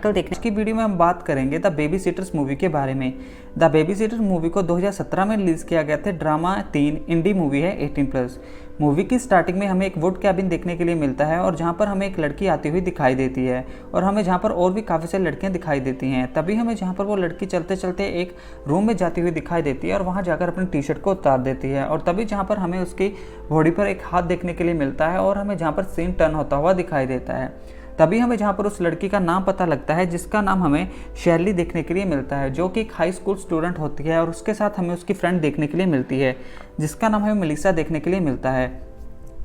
Michael देखने की video में हम बात करेंगे द बेबी सिटर्स मूवी के बारे में। द बेबी सिटर्स मूवी को 2017 में रिलीज़ किया गया था। ड्रामा 3 इंडी मूवी है 18+। मूवी की स्टार्टिंग में हमें एक वुड कैबिन देखने के लिए मिलता है और जहाँ पर हमें एक लड़की आती हुई दिखाई देती है और हमें जहाँ पर और भी काफ़ी सारी लड़कियाँ दिखाई देती हैं। तभी हमें जहाँ पर वो लड़की चलते चलते एक रूम में जाती हुई दिखाई देती है और वहाँ जाकर अपनी टी शर्ट को उतार देती है और तभी जहाँ पर हमें उसकी बॉडी पर एक हाथ देखने के लिए मिलता है और हमें जहाँ पर सीन टर्न होता हुआ दिखाई देता है। तभी हमें जहाँ पर उस लड़की का नाम पता लगता है जिसका नाम हमें शैली देखने के लिए मिलता है, जो कि एक हाई स्कूल स्टूडेंट होती है और उसके साथ हमें उसकी फ्रेंड देखने के लिए मिलती है जिसका नाम हमें मेलिसा देखने के लिए मिलता है।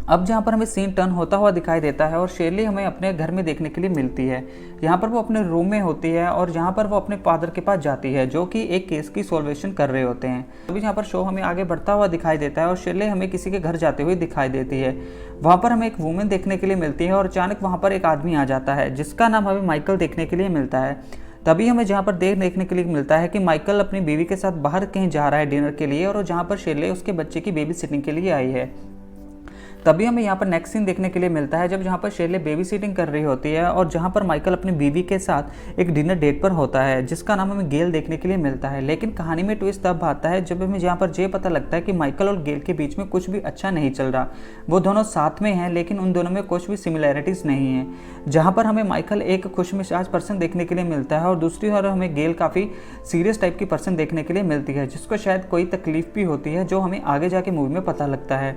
अब जहाँ पर हमें सीन टर्न होता हुआ दिखाई देता है और शैली हमें अपने घर में देखने के लिए मिलती है। यहाँ पर वो अपने रूम में होती है और जहाँ पर वो अपने फादर के पास जाती है जो कि एक केस की सॉल्वेशन कर रहे होते हैं। तभी यहाँ पर शो हमें आगे बढ़ता हुआ दिखाई देता है और शैली हमें किसी के घर जाते हुए दिखाई देती है। वहाँ पर हमें एक वुमेन देखने के लिए मिलती है और अचानक वहाँ पर एक आदमी आ जाता है जिसका नाम हमें माइकल देखने के लिए मिलता है। तभी हमें जहाँ पर देखने के लिए मिलता है कि माइकल अपनी बीवी के साथ बाहर कहीं जा रहा है डिनर के लिए और जहाँ पर शैली उसके बच्चे की बेबी सिटिंग के लिए आई है। तभी हमें यहाँ पर नेक्स्ट सीन देखने के लिए मिलता है जब जहाँ पर शैली बेबी सिटिंग कर रही होती है और जहाँ पर माइकल अपनी बीवी के साथ एक डिनर डेट पर होता है जिसका नाम हमें गेल देखने के लिए मिलता है। लेकिन कहानी में ट्विस्ट तब आता है जब हमें यहाँ पर ये पता लगता है कि माइकल और गेल के बीच में कुछ भी अच्छा नहीं चल रहा। वो दोनों साथ में हैं लेकिन उन दोनों में कुछ भी सिमिलैरिटीज़ नहीं है। जहाँ पर हमें माइकल एक खुशमिजाज पर्सन देखने के लिए मिलता है और दूसरी ओर हमें गेल काफ़ी सीरियस टाइप की पर्सन देखने के लिए मिलती है जिसको शायद कोई तकलीफ भी होती है, जो हमें आगे जाके मूवी में पता लगता है।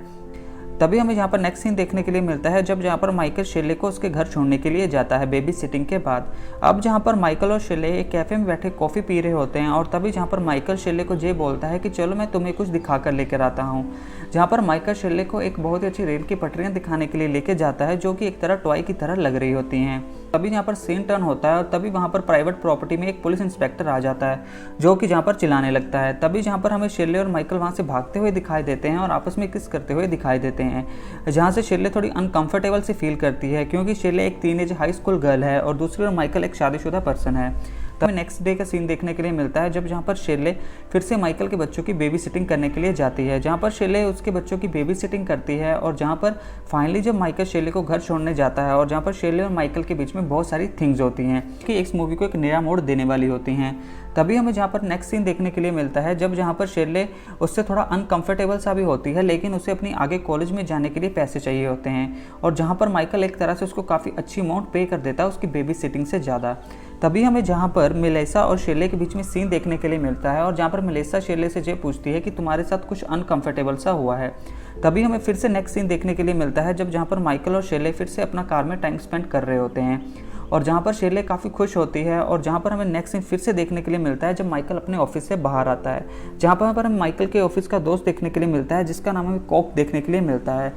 तभी हमें यहाँ पर नेक्स्ट सीन देखने के लिए मिलता है जब जहाँ पर माइकल शैली को उसके घर छोड़ने के लिए जाता है बेबी सिटिंग के बाद। अब जहाँ पर माइकल और शैली एक कैफ़े में बैठे कॉफ़ी पी रहे होते हैं और तभी जहाँ पर माइकल शैली को ये बोलता है कि चलो मैं तुम्हें कुछ दिखा कर लेकर आता हूँ। जहाँ पर माइकल शैली को एक बहुत ही अच्छी रेल की पटरियाँ दिखाने के लिए लेके जाता है जो कि एक तरह टॉय की तरह लग रही होती हैं। तभी यहाँ पर सीन टर्न होता है और तभी वहाँ पर प्राइवेट प्रॉपर्टी में एक पुलिस इंस्पेक्टर आ जाता है जो कि जहाँ पर चिल्लाने लगता है। तभी जहाँ पर हमें शैली और माइकल वहाँ से भागते हुए दिखाई देते हैं और आपस में किस करते हुए दिखाई देते हैं, जहाँ से शैली थोड़ी अनकंफर्टेबल से फील करती है क्योंकि शैली एक टीनेज हाई स्कूल गर्ल है और दूसरी ओर माइकल एक शादीशुदा पर्सन है। तब नेक्स्ट डे का सीन देखने के लिए मिलता है जब जहाँ पर शैली फिर से माइकल के बच्चों की बेबी सिटिंग करने के लिए जाती है। जहाँ पर शैली उसके बच्चों की बेबी सिटिंग करती है और जहाँ पर फाइनली जब माइकल शैली को घर छोड़ने जाता है और जहाँ पर शैली और माइकल के बीच में बहुत सारी थिंग्स होती हैं कि इस मूवी को एक नया मोड़ देने वाली होती हैं। तभी हमें जहाँ पर नेक्स्ट सीन देखने के लिए मिलता है जब जहाँ पर शैली उससे थोड़ा अनकंफर्टेबल सा भी होती है लेकिन उसे अपनी आगे कॉलेज में जाने के लिए पैसे चाहिए होते हैं और जहाँ पर माइकल एक तरह से उसको काफ़ी अच्छी अमाउंट पे कर देता है उसकी बेबी सिटिंग से ज़्यादा। तभी हमें जहाँ पर मेलिसा और शैली के बीच में सीन देखने के लिए मिलता है और जहाँ पर मेलिसा शैली से ये पूछती है कि तुम्हारे साथ कुछ अनकंफर्टेबल सा हुआ है। तभी हमें फिर से नेक्स्ट सीन देखने के लिए मिलता है जब जहाँ पर माइकल और शैली फिर से अपना कार में टाइम स्पेंड कर रहे होते हैं और जहाँ पर शैली काफ़ी खुश होती है और जहाँ पर हमें नेक्स्ट सीन फिर से देखने के लिए मिलता है जब माइकल अपने ऑफिस से बाहर आता है, जहाँ पर हमें माइकल के ऑफिस का दोस्त देखने के लिए मिलता है जिसका नाम हमें कॉक देखने के लिए मिलता है।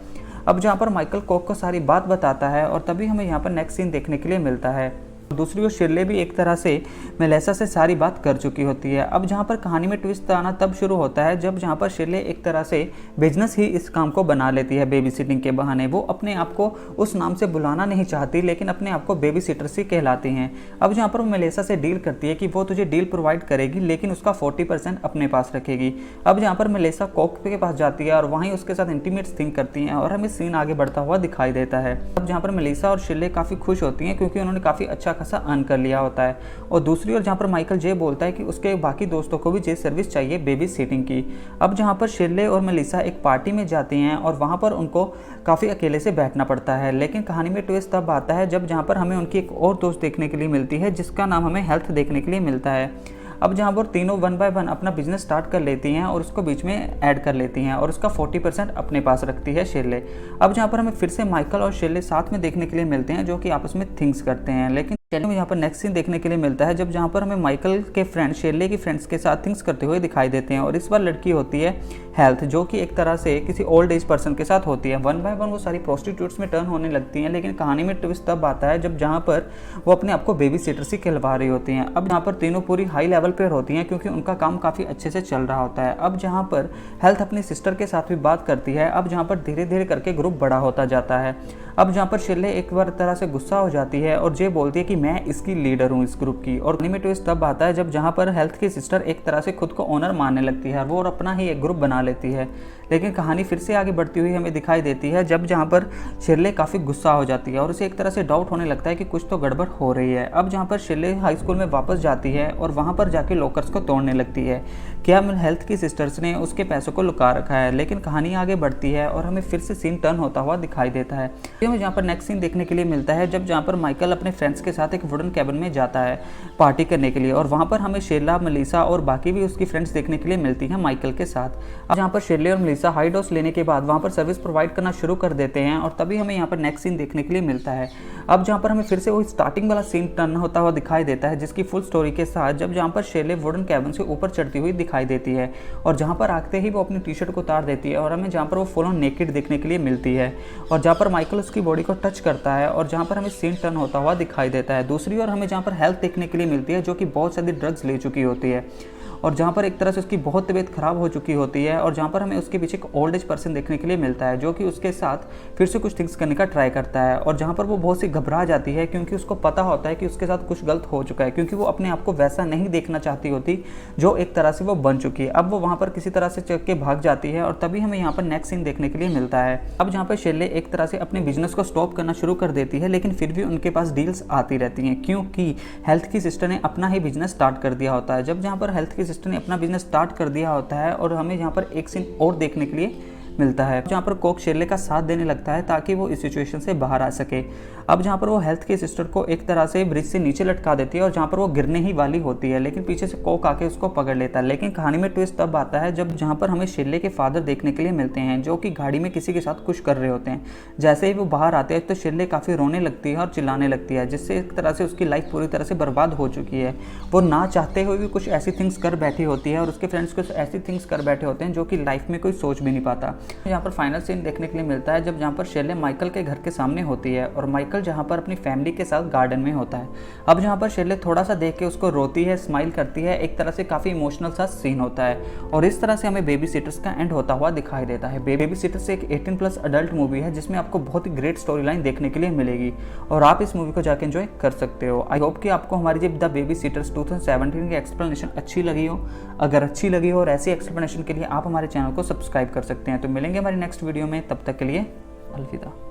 अब जहाँ पर माइकल कॉक को सारी बात बताता है और तभी हमें यहाँ पर नेक्स्ट सीन देखने के लिए मिलता है। दूसरी ओर शैली भी एक तरह से मेलिसा से सारी बात कर चुकी होती है। अब जहाँ पर कहानी में ट्विस्ट आना तब शुरू होता है जब जहाँ पर शैली एक तरह से बिजनेस ही इस काम को बना लेती है बेबी सिटिंग के बहाने। वो अपने आप को उस नाम से बुलाना नहीं चाहती लेकिन अपने आप को बेबी सिटर सी कहलाती हैं। अब जहाँ पर वो मेलिसा से डील करती है कि वो तुझे डील प्रोवाइड करेगी लेकिन उसका 40% अपने पास रखेगी। अब जहाँ पर मेलिसा कॉक के पास जाती है और वहीं उसके साथ इंटीमेट थिंग करती हैं और हमें सीन आगे बढ़ता हुआ दिखाई देता है। अब जहाँ पर मेलिसा और शैली काफ़ी खुश होती हैं क्योंकि उन्होंने काफ़ी अच्छा खासा अर्न कर लिया होता है और दूसरी ओर जहाँ पर माइकल जे बोलता है कि उसके बाकी दोस्तों को भी जे सर्विस चाहिए बेबी सिटिंग की। अब जहाँ पर शैली और मेलिसा एक पार्टी में जाती हैं और वहाँ पर उनको काफ़ी अकेले से बैठना पड़ता है लेकिन कहानी में ट्विस्ट तब आता है जब जहाँ पर हमें उनकी एक और दोस्त देखने के लिए मिलती है जिसका नाम हमें हेल्थ देखने के लिए मिलता है। अब जहाँ पर तीनों 1 बाय 1 अपना बिजनेस स्टार्ट कर लेती हैं और उसको बीच में ऐड कर लेती हैं और उसका 40% अपने पास रखती है शैली। अब जहाँ पर हमें फिर से माइकल और शैली साथ में देखने के लिए मिलते हैं जो कि आपस में थिंग्स करते हैं लेकिन चैनल में यहाँ पर नेक्स्ट सीन देखने के लिए मिलता है जब जहाँ पर हमें माइकल के फ्रेंड शैली की फ्रेंड्स के साथ थिंग्स करते हुए दिखाई देते हैं और इस बार लड़की होती है हेल्थ जो कि एक तरह से किसी ओल्ड एज पर्सन के साथ होती है। 1 बाय 1 वो सारी प्रोस्टिट्यूट्स में टर्न होने लगती हैं लेकिन कहानी में ट्विस्ट तब आता है जब जहाँ पर वो अपने आप को बेबी सिटर सी कहलवा रही होती हैं। अब यहाँ पर तीनों पूरी हाई लेवल पर होती हैं क्योंकि उनका काम काफ़ी अच्छे से चल रहा होता है। अब जहाँ पर हेल्थ अपनी सिस्टर के साथ भी बात करती है। अब जहाँ पर धीरे धीरे करके ग्रुप बड़ा होता जाता है। अब जहाँ पर शैली एक बार तरह से गुस्सा हो जाती है और ये बोलती है कि मैं इसकी लीडर हूँ इस ग्रुप की। और कहानी में ट्विस्ट तब आता है जब जहाँ पर हेल्थ की सिस्टर एक तरह से खुद को ऑनर मानने लगती है वो और अपना ही एक ग्रुप बना लेती है। लेकिन कहानी फिर से आगे बढ़ती हुई हमें दिखाई देती है जब जहाँ पर शिरले काफ़ी गुस्सा हो जाती है और उसे एक तरह से डाउट होने लगता है कि कुछ तो गड़बड़ हो रही है। अब जहाँ पर शिरले हाई स्कूल में वापस जाती है और वहाँ पर जाके लॉकर्स को तोड़ने लगती है। क्या हेल्थ की सिस्टर्स ने उसके पैसों को लुका रखा है। लेकिन कहानी आगे बढ़ती है और हमें फिर से सीन टर्न होता हुआ दिखाई देता है। हमें जहाँ पर नेक्स्ट सीन देखने के लिए मिलता है जब जहाँ पर माइकल अपने फ्रेंड्स के साथ एक वुडन कैबिन में जाता है पार्टी करने के लिए और वहाँ पर हमें शेरला, मेलिसा और बाकी भी उसकी फ्रेंड्स देखने के लिए मिलती हैं माइकल के साथ। अब जहाँ पर शेरले और मेलिसा हाई डोज लेने के बाद वहाँ पर सर्विस प्रोवाइड करना शुरू कर देते हैं और तभी हमें यहाँ पर नेक्स्ट सीन देखने के लिए मिलता है। अब जहाँ पर हमें फिर से वही स्टार्टिंग वाला सीन टर्न होता हुआ दिखाई देता है जिसकी फुल स्टोरी के साथ जब जहाँ पर शेरले वुडन कैबिन से ऊपर चढ़ती हुई दिखाई देती है और जहाँ पर आते ही वो अपनी टी शर्ट को उतार देती है और हमें जहाँ पर वो फुल ऑन नेकेड देखने के लिए मिलती है और जहाँ पर माइकल उसकी बॉडी को टच करता है और जहाँ पर हमें सीन टर्न होता हुआ दिखाई देता है। दूसरी ओर हमें जहाँ पर हेल्थ देखने के लिए मिलती है जो कि बहुत सारी ड्रग्स ले चुकी होती है और जहाँ पर एक तरह से उसकी बहुत तबीयत खराब हो चुकी होती है और जहाँ पर हमें उसके पीछे एक ओल्ड एज पर्सन देखने के लिए मिलता है जो कि उसके साथ फिर से कुछ थिंग्स करने का ट्राई करता है और जहाँ पर वो बहुत सी घबरा जाती है क्योंकि उसको पता होता है कि उसके साथ कुछ गलत हो चुका है क्योंकि वो अपने आप को वैसा नहीं देखना चाहती होती जो एक तरह से वो बन चुकी है। अब वो वहाँ पर किसी तरह से चल के भाग जाती है और तभी हमें यहाँ पर नेक्स्ट सीन देखने के लिए मिलता है। अब जहाँ पर शेरले एक तरह से अपने बिजनेस को स्टॉप करना शुरू कर देती है लेकिन फिर भी उनके पास डील्स आती रहती हैं क्योंकि हेल्थ की सिस्टर ने अपना ही बिजनेस स्टार्ट कर दिया होता है। जब जहाँ पर हेल्थ की सिस्टर ने अपना बिजनेस स्टार्ट कर दिया होता है और हमें यहाँ पर एक सीन और देखने के लिए मिलता है जहाँ पर कोक शेरले का साथ देने लगता है ताकि वो इस सिचुएशन से बाहर आ सके। अब जहाँ पर वो हेल्थ की सिस्टर को एक तरह से ब्रिज से नीचे लटका देती है और जहाँ पर वो गिरने ही वाली होती है लेकिन पीछे से कोक आके उसको पकड़ लेता है। लेकिन कहानी में ट्विस्ट तब आता है जब जहाँ पर हमें शेरले के फादर देखने के लिए मिलते हैं जो कि गाड़ी में किसी के साथ कुछ कर रहे होते हैं। जैसे ही वो बाहर आते हैं तो शेरले काफ़ी रोने लगती है और चिल्लाने लगती है जिससे एक तरह से उसकी लाइफ पूरी तरह से बर्बाद हो चुकी है। वो ना चाहते हुए भी कुछ ऐसी थिंग्स कर बैठी होती है और उसके फ्रेंड्स कुछ ऐसी थिंग्स कर बैठे होते हैं जो कि लाइफ में कोई सोच भी नहीं पाता। यहाँ पर फाइनल सीन देखने के लिए मिलता है जब जहाँ पर शेरले माइकल के घर के सामने होती है और माइकल जहाँ पर अपनी फैमिली के साथ गार्डन में होता है। अब जहाँ पर शेरले थोड़ा सा देख के उसको रोती है, स्माइल करती है, एक तरह से काफ़ी इमोशनल सा सीन होता है और इस तरह से हमें बेबी सिटर्स का एंड होता हुआ दिखाई देता है। बेबी सिटर्स एक 18+ अडल्ट मूवी है जिसमें आपको बहुत ही ग्रेट स्टोरी लाइन देखने के लिए मिलेगी और आप इस मूवी को जाकर एंजॉय कर सकते हो। आई होप कि आपको हमारी जब द बेबी सिटर्स 2017 की एक्सप्लेनेशन अच्छी लगी हो। अगर अच्छी लगी हो और ऐसी एक्सप्लेनेशन के लिए आप हमारे चैनल को सब्सक्राइब कर सकते हैं। तो मिलेंगे हमारी नेक्स्ट वीडियो में, तब तक के लिए अलविदा।